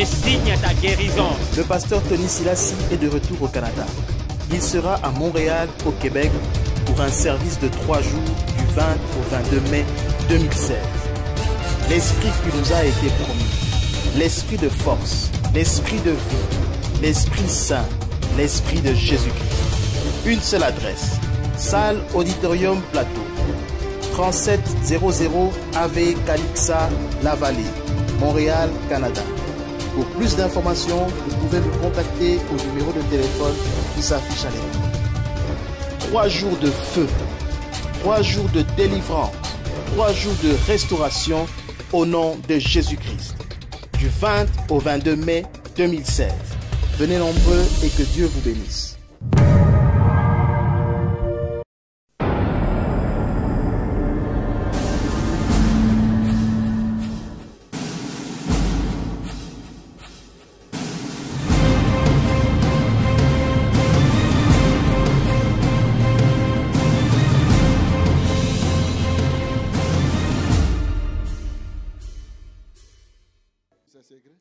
et signe ta guérison. Le pasteur Tony Silassi est de retour au Canada. Il sera à Montréal, au Québec, pour un service de 3 jours du 20 au 22 mai 2016. L'esprit qui nous a été promis, l'esprit de force, l'esprit de vie, l'esprit saint, l'esprit de Jésus-Christ. Une seule adresse, salle Auditorium Plateau, 3700 AV Calixa, La Vallée, Montréal, Canada. Pour plus d'informations, vous pouvez me contacter au numéro de téléphone qui s'affiche à l'écran. 3 jours de feu, 3 jours de délivrance, 3 jours de restauration au nom de Jésus-Christ. Du 20 au 22 mai 2016. Venez nombreux et que Dieu vous bénisse.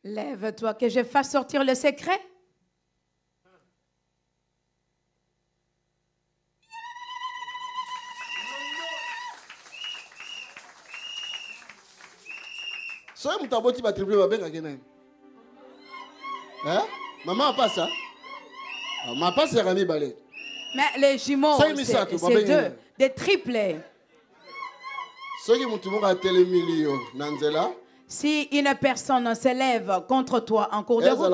Lève-toi, que je fasse sortir le secret. Soyez mon taboti va tripler ma belle à Guinée. Hein? Maman passe ça. Ma passe c'est Rami Balé. Mais les jumeaux, c'est deux, des triplés. Ceux qui m'ont tout le monde à télé million, Nanzela. Si une personne s'élève contre toi en cours de route,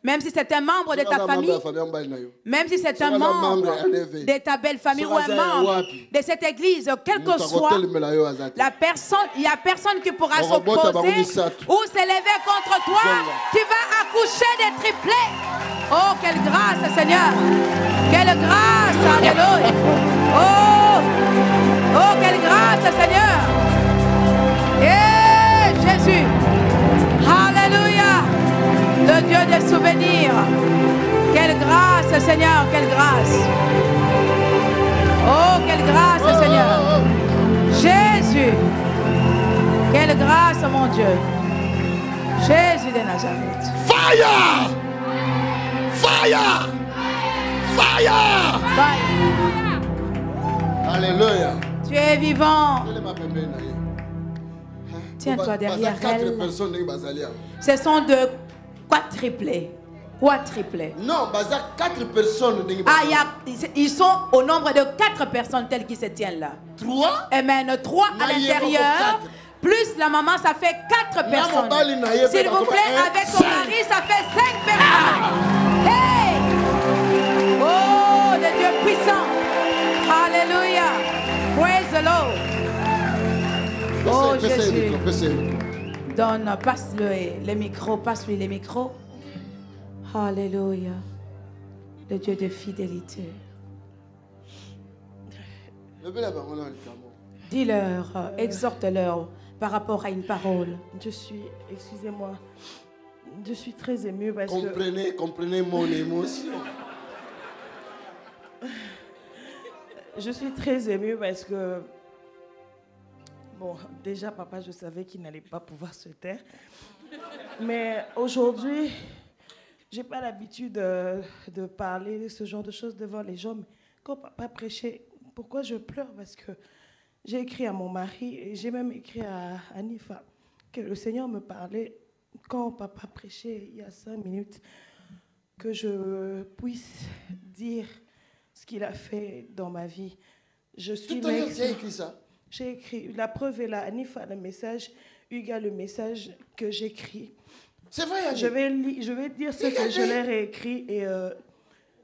même si c'est un membre de ta famille, même si c'est un membre de ta belle famille ou un membre de cette église, quel que soit la personne, il n'y a personne qui pourra s'opposer ou s'élever contre toi. Tu vas accoucher des triplés. Oh, quelle grâce, Seigneur. Quelle grâce, alléluia. Oh, quelle grâce, Seigneur. Jésus, alléluia, le Dieu des souvenirs. Quelle grâce, Seigneur, quelle grâce. Oh, quelle grâce, Seigneur. Jésus, quelle grâce, mon Dieu. Jésus de Nazareth. Fire! Fire! Fire! Fire! Alléluia. Tu es vivant. Tiens-toi derrière elle. Ce sont de quadruplés. Quadruplés. Non, 4 personnes. Ils sont au nombre de 4 personnes telles qui se tiennent là. 3? Amen. 3 à l'intérieur. Plus la maman, ça fait 4 personnes. S'il vous plaît, avec ton mari, ça fait 5 personnes. Hey! Oh, le Dieu puissant. Alléluia. Praise the Lord. Oh Jésus, donne, passe-le les micros, passe-lui les micros. Alléluia, le Dieu de fidélité. Dis-leur, exhorte-leur par rapport à une parole. Excusez-moi, je suis très émue parce que... Comprenez mon émotion. Je suis très émue parce que... Bon, déjà, papa, je savais qu'il n'allait pas pouvoir se taire. Mais aujourd'hui, je n'ai pas l'habitude de parler de ce genre de choses devant les gens. Mais quand papa prêchait, pourquoi je pleure? Parce que j'ai écrit à mon mari et j'ai même écrit à Anifa que le Seigneur me parlait quand papa prêchait il y a 5 minutes, que je puisse dire ce qu'il a fait dans ma vie. Je suis Tout à l'heure, tu as écrit ça? J'ai écrit, la preuve est là, Anifa le message, Huga le message que j'écris. C'est vrai, je vais dire ce que je leur ai écrit et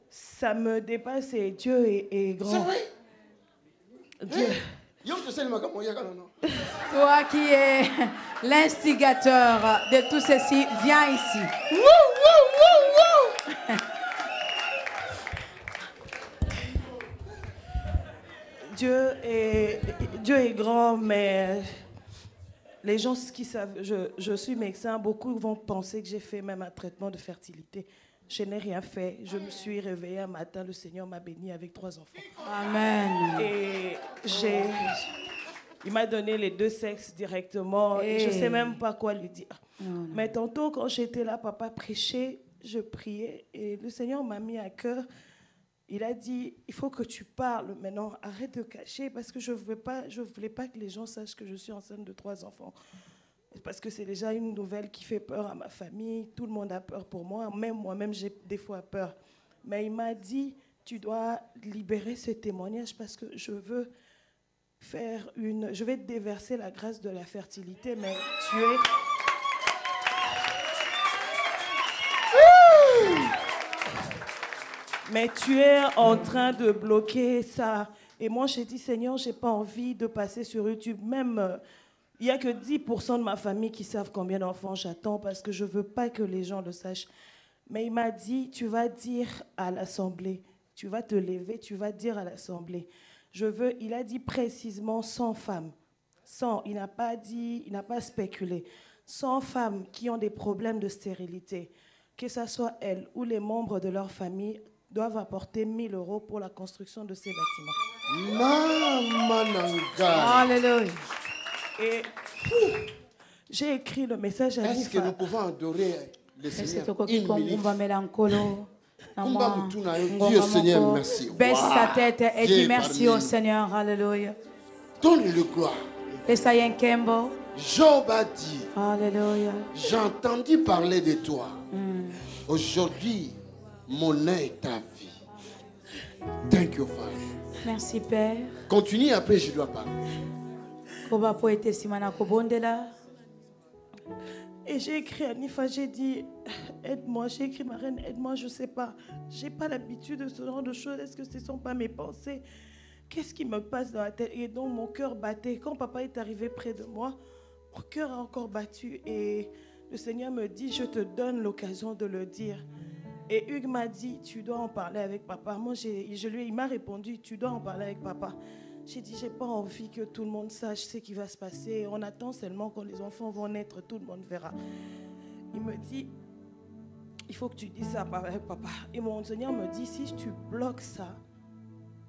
ça me dépasse et Dieu est grand. C'est vrai. Dieu. Toi qui es l'instigateur de tout ceci, viens ici. Dieu est grand, mais les gens qui savent, je suis médecin, beaucoup vont penser que j'ai fait même un traitement de fertilité. Je n'ai rien fait. Je me suis réveillée un matin, le Seigneur m'a bénie avec 3 enfants. Amen. Et il m'a donné les 2 sexes directement. Et je ne sais même pas quoi lui dire. Mais tantôt, quand j'étais là, papa prêchait, je priais et le Seigneur m'a mis à cœur. Il a dit, il faut que tu parles maintenant, arrête de cacher parce que je voulais pas que les gens sachent que je suis enceinte de 3 enfants. Parce que c'est déjà une nouvelle qui fait peur à ma famille, tout le monde a peur pour moi, même moi-même j'ai des fois peur. Mais il m'a dit, tu dois libérer ce témoignage parce que je vais te déverser la grâce de la fertilité, mais tu es en train de bloquer ça. Et moi, j'ai dit, Seigneur, j'ai pas envie de passer sur YouTube. Même, il n'y a que 10% de ma famille qui savent combien d'enfants j'attends parce que je veux pas que les gens le sachent. Mais il m'a dit, tu vas dire à l'Assemblée, tu vas te lever, tu vas dire à l'Assemblée. Il a dit précisément 100 femmes. 100, il n'a pas spéculé. 100 femmes qui ont des problèmes de stérilité, que ce soit elles ou les membres de leur famille, doivent apporter 1 000 € pour la construction de ces bâtiments. Alléluia. Et j'ai écrit le message à Nifa. Est-ce que nous pouvons adorer le Seigneur une minute? Dieu Seigneur, merci. Baisse sa tête et dis merci au Seigneur. Alléluia. Donne-le gloire. Job a dit, Alléluia. J'ai entendu parler de toi. Aujourd'hui, mon nom est ta vie. Thank you, Father. Merci, Père. Continue, après je dois parler. Et j'ai écrit à Nifa, j'ai dit, aide-moi, j'ai écrit ma reine, aide-moi, je ne sais pas. Je n'ai pas l'habitude de ce genre de choses. Est-ce que ce ne sont pas mes pensées? Qu'est-ce qui me passe dans la tête? Et donc mon cœur battait. Quand papa est arrivé près de moi, mon cœur a encore battu. Et le Seigneur me dit, je te donne l'occasion de le dire. Et Hugues m'a dit, tu dois en parler avec papa. Moi, il m'a répondu, tu dois en parler avec papa. J'ai dit, j'ai pas envie que tout le monde sache ce qui va se passer. On attend seulement quand les enfants vont naître, tout le monde verra. Il me dit, il faut que tu dises ça avec papa. Et mon Seigneur me dit, si tu bloques ça,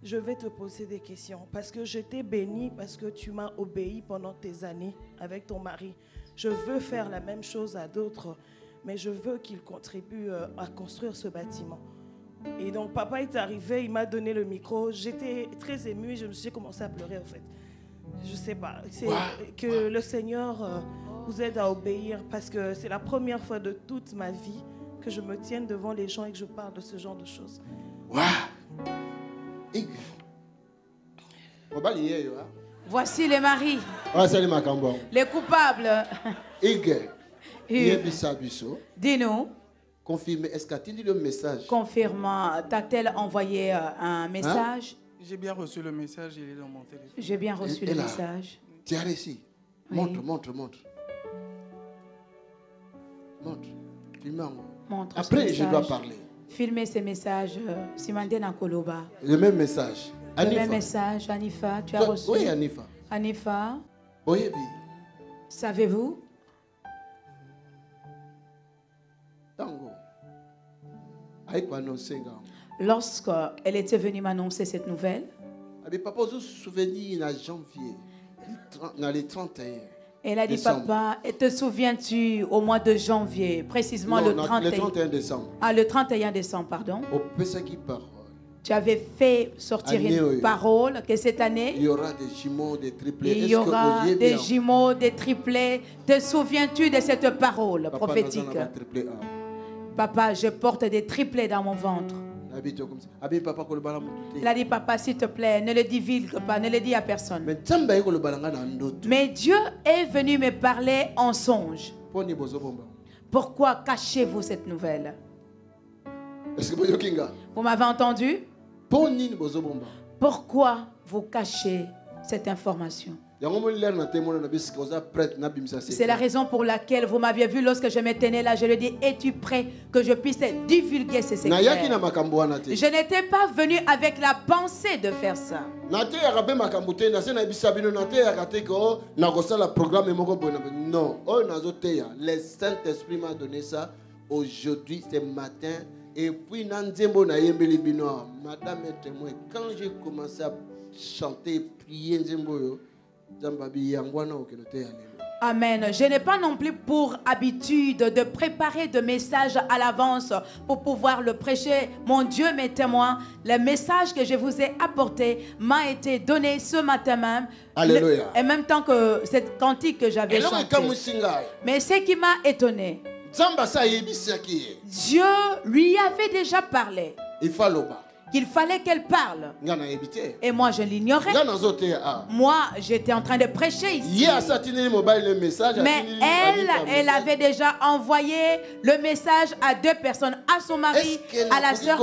je vais te poser des questions. Parce que je t'ai béni, parce que tu m'as obéi pendant tes années avec ton mari. Je veux faire la même chose à d'autres, mais je veux qu'ils contribuent à construire ce bâtiment. Et donc papa est arrivé, il m'a donné le micro. J'étais très émue et j'ai commencé à pleurer en fait. Je ne sais pas. C'est que le Seigneur vous aide à obéir parce que c'est la première fois de toute ma vie que je me tienne devant les gens et que je parle de ce genre de choses. Voici les maris. Les coupables. Dis-nous. Confirme, est-ce que tu dit le message? Confirme, t'a-t-elle envoyé un message? J'ai bien reçu le message, il est dans mon téléphone. J'ai bien reçu le message. Tu as réussi. Montre. Montre. Après, je dois parler. Filmer ces messages. Simandena Koloba. Le même message. Le même message, Anifa. Tu as reçu? Oui, Anifa. Anifa. Oui. Savez-vous? Tango. Lorsqu'elle était venue m'annoncer cette nouvelle, papa, je me souviens en janvier, dans les 31. Elle a dit, papa, te souviens-tu au mois de janvier, précisément le 31 décembre. Le 31 décembre, pardon. Tu avais fait sortir une parole que cette année, il y aura des jumeaux, des triplés. Il y aura des jumeaux, des triplés. Te souviens-tu de cette parole prophétique? Papa, je porte des triplés dans mon ventre. Il a dit, papa, s'il te plaît, ne le divulgue pas, ne le dis à personne. Mais Dieu est venu me parler en songe. Pourquoi cachez-vous cette nouvelle? Vous m'avez entendu? Pourquoi vous cachez cette information? C'est la raison pour laquelle vous m'aviez vu lorsque je me tenais là. Je lui ai dit, es-tu prêt que je puisse divulguer ces secrets? Je n'étais pas venu avec la pensée de faire ça. Non, le Saint-Esprit m'a donné ça aujourd'hui, ce matin. Et puis, madame est témoin. Quand j'ai commencé à chanter, prier, Amen. Je n'ai pas non plus pour habitude de préparer de messages à l'avance pour pouvoir le prêcher. Mon Dieu m'est témoin. Le message que je vous ai apporté m'a été donné ce matin même. Alléluia. En même temps que cette cantique que j'avais chantée. Mais ce qui m'a étonné, Dieu lui avait déjà parlé qu'il fallait qu'elle parle. Et moi, je l'ignorais. Moi, j'étais en train de prêcher ici. Mais elle avait déjà envoyé le message à 2 personnes, à son mari, à la sœur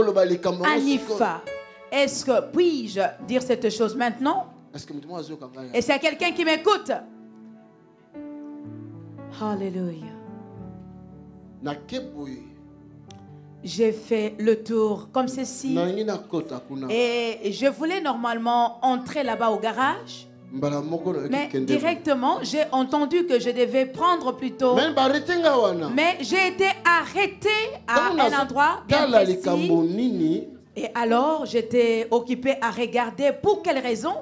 Anifa. Est-ce que puis-je dire cette chose maintenant? Et c'est quelqu'un qui m'écoute. Alléluia. J'ai fait le tour comme ceci. Et je voulais normalement entrer là-bas au garage. Mais directement, j'ai entendu que je devais prendre plutôt. Mais j'ai été arrêté à un endroit bien précis. Et alors, j'étais occupé à regarder pour quelle raison.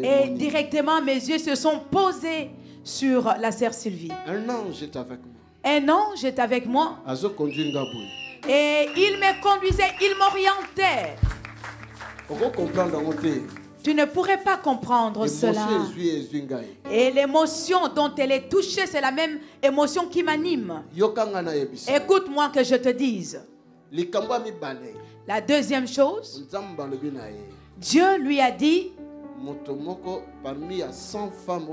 Et directement, mes yeux se sont posés sur la sœur Sylvie. Un ange est avec moi. Un ange est avec moi. Et il me conduisait, il m'orientait. Tu ne pourrais pas comprendre cela. Et l'émotion dont elle est touchée, c'est la même émotion qui m'anime. Écoute-moi que je te dise. La deuxième chose, Dieu lui a dit, parmi 100 femmes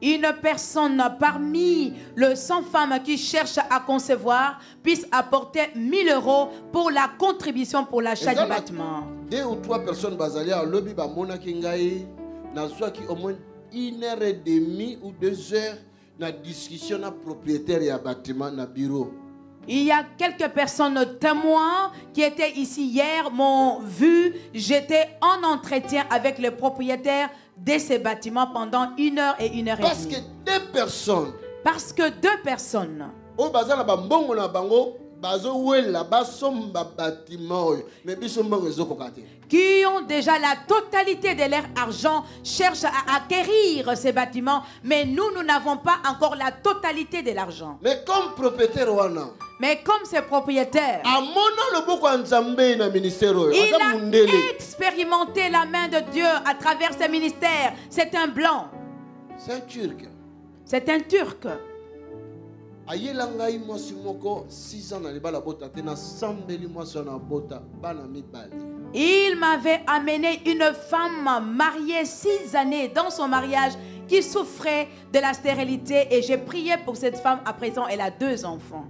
une personne parmi les 100 femmes qui cherchent à concevoir puisse apporter 1000 € pour la contribution pour l'achat du bâtiment. 2 ou 3 personnes basalia lobby ba monaki ngai nazwa ki au moins 1h30 ou 2 heures na discussion na propriétaire ya bâtiment na bureau. Il y a quelques personnes témoins qui étaient ici hier, m'ont vu. J'étais en entretien avec le propriétaire de ces bâtiments pendant 1 heure et 1 heure et demie. Parce que 2 personnes. Parce que 2 personnes. Au bazar na bambongo na bango bazo wela basomba bâtiment mais biso mbango kokate. Qui ont déjà la totalité de leur argent, cherchent à acquérir ces bâtiments, mais nous n'avons pas encore la totalité de l'argent. Mais comme propriétaire wana. Mais comme ces propriétaires, il a expérimenté la main de Dieu à travers ses ministères. C'est un blanc. C'est un Turc. C'est un Turc. Il m'avait amené une femme mariée 6 années dans son mariage qui souffrait de la stérilité et j'ai prié pour cette femme. À présent, elle a 2 enfants.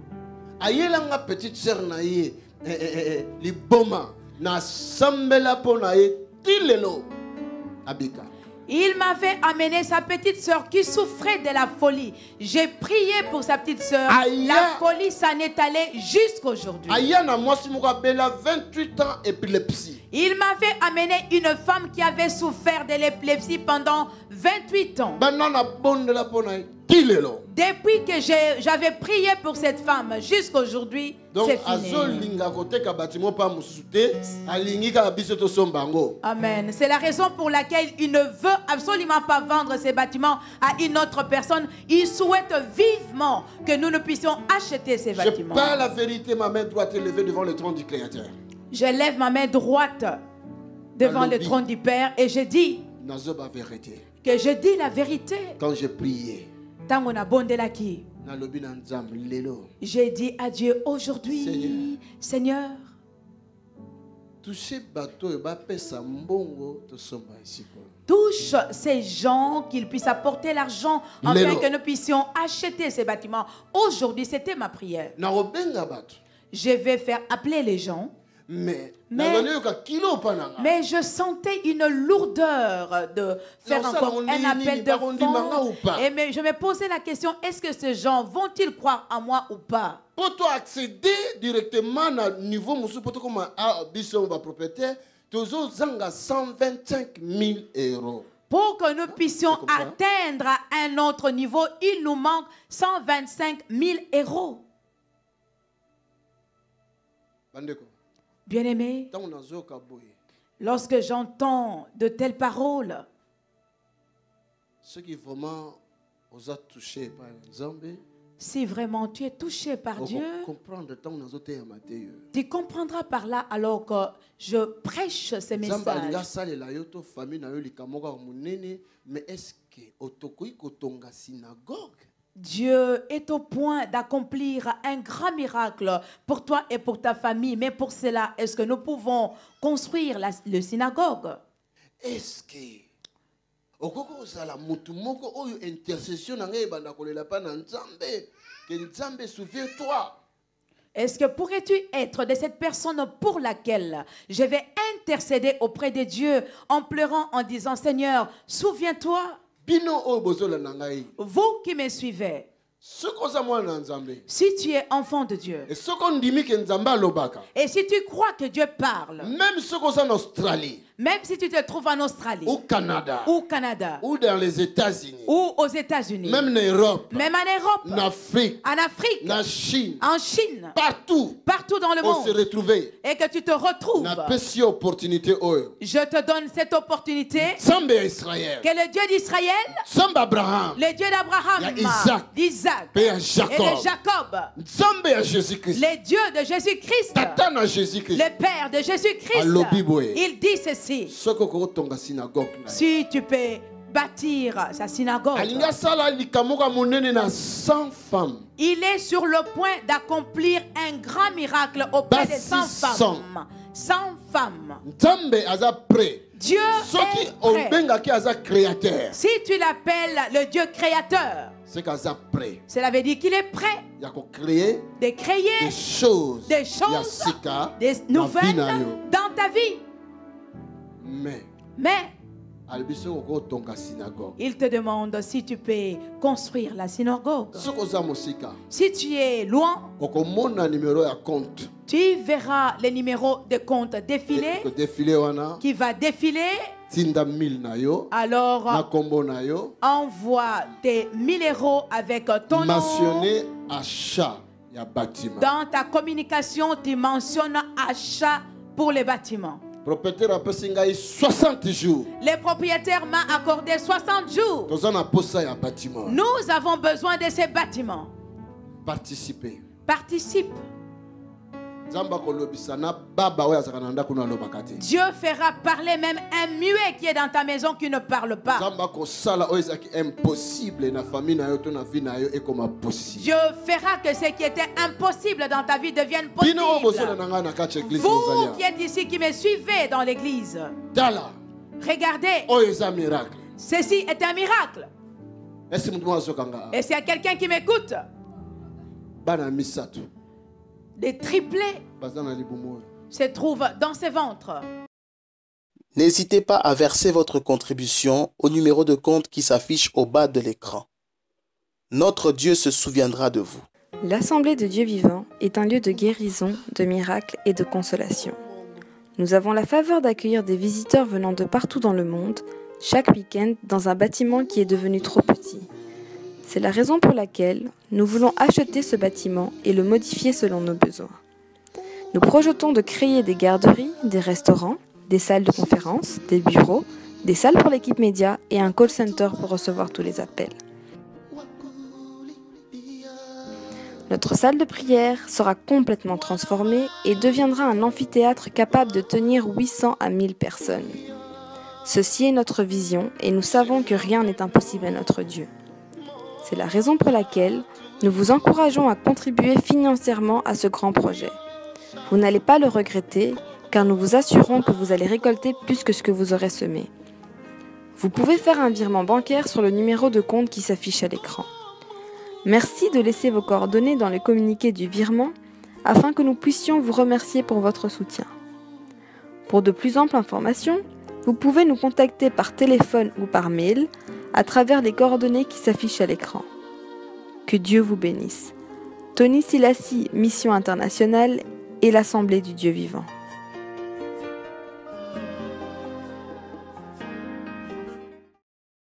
Ayelanga petite sœur naie liboma na sambela ponae tilelo abika. Il m'avait amené sa petite sœur qui souffrait de la folie. J'ai prié pour sa petite sœur. La folie s'en est allée jusqu'aujourd'hui. Ayana mwasimuka bela 28 ans épilepsie. Il m'avait amené une femme qui avait souffert de l'épilepsie pendant 28 ans. Banana bonde la ponae tilelo. Depuis que j'avais prié pour cette femme jusqu'aujourd'hui, c'est fini. Amen. C'est la raison pour laquelle il ne veut absolument pas vendre ces bâtiments à une autre personne. Il souhaite vivement que nous ne puissions acheter ces bâtiments. Je parle la vérité, ma main droite est levée devant le trône du Créateur. Je lève ma main droite devant le trône du Père et je dis que je dis la vérité. Quand j'ai prié, j'ai dit à Dieu aujourd'hui, Seigneur, touche ces gens qu'ils puissent apporter l'argent afin que nous puissions acheter ces bâtiments. Aujourd'hui, c'était ma prière. Je vais faire appeler les gens. Mais je sentais une lourdeur de faire encore un appel de fonds. Et je me posais la question, est-ce que ces gens vont-ils croire en moi ou pas? Pour toi accéder directement au niveau comme propriétaire, tu as 125 000 €. Pour que nous puissions atteindre un autre niveau, il nous manque 125 000 €. Bien-aimé, Lorsque j'entends de telles paroles, ceux qui vraiment osent toucher par Nzambe, si vraiment tu es touché par Dieu, tu comprendras par là alors que je prêche ces messages. Dieu est au point d'accomplir un grand miracle pour toi et pour ta famille. Mais pour cela, est-ce que nous pouvons construire le synagogue? Est-ce que souviens-toi? Est-ce que pourrais-tu être de cette personne pour laquelle je vais intercéder auprès de Dieu en pleurant, en disant, Seigneur, souviens-toi? Vous qui me suivez, si tu es enfant de Dieu, et si tu crois que Dieu parle, même si tu te trouves en Australie, ou Canada, ou dans les États-Unis, ou aux États-Unis, même en Europe, en Afrique, en Chine, partout dans le monde, et que tu te retrouves, je te donne cette opportunité, que le Dieu d'Israël, le Dieu d'Abraham, d'Isaac et de Jacob, le Dieu de Jésus-Christ, le Père de Jésus-Christ, il dit ceci: si tu peux bâtir sa synagogue, il est sur le point d'accomplir un grand miracle auprès de 100 femmes. 100 femmes. Dieu est prêt. Si tu l'appelles le Dieu créateur, cela veut dire qu'il est prêt de créer des choses des nouvelles dans ta vie. Mais il te demande si tu peux construire la synagogue. Si tu es loin, tu verras les numéros de compte défiler, qui va défiler. Alors envoie tes 1000 euros avec ton nom. Dans ta communication, tu mentionnes achat pour les bâtiments. Propriétaire a 60 jours. Le propriétaire m'a accordé 60 jours. Nous avons besoin de ces bâtiments. Participe. Dieu fera parler même un muet qui est dans ta maison qui ne parle pas. Dieu fera que ce qui était impossible dans ta vie devienne possible. Vous qui êtes ici, qui me suivez dans l'église, regardez, ceci est un miracle. Et s'il y a quelqu'un qui m'écoute, des triplés se trouvent dans ses ventres. N'hésitez pas à verser votre contribution au numéro de compte qui s'affiche au bas de l'écran. Notre Dieu se souviendra de vous. L'Assemblée de Dieu vivant est un lieu de guérison, de miracles et de consolation. Nous avons la faveur d'accueillir des visiteurs venant de partout dans le monde, chaque week-end dans un bâtiment qui est devenu trop petit. C'est la raison pour laquelle nous voulons acheter ce bâtiment et le modifier selon nos besoins. Nous projetons de créer des garderies, des restaurants, des salles de conférence, des bureaux, des salles pour l'équipe média et un call center pour recevoir tous les appels. Notre salle de prière sera complètement transformée et deviendra un amphithéâtre capable de tenir 800 à 1000 personnes. Ceci est notre vision et nous savons que rien n'est impossible à notre Dieu. C'est la raison pour laquelle nous vous encourageons à contribuer financièrement à ce grand projet. Vous n'allez pas le regretter, car nous vous assurons que vous allez récolter plus que ce que vous aurez semé. Vous pouvez faire un virement bancaire sur le numéro de compte qui s'affiche à l'écran. Merci de laisser vos coordonnées dans le communiqué du virement, afin que nous puissions vous remercier pour votre soutien. Pour de plus amples informations, vous pouvez nous contacter par téléphone ou par mail, à travers les coordonnées qui s'affichent à l'écran. Que Dieu vous bénisse. Tony Silassi, Mission Internationale et l'Assemblée du Dieu Vivant.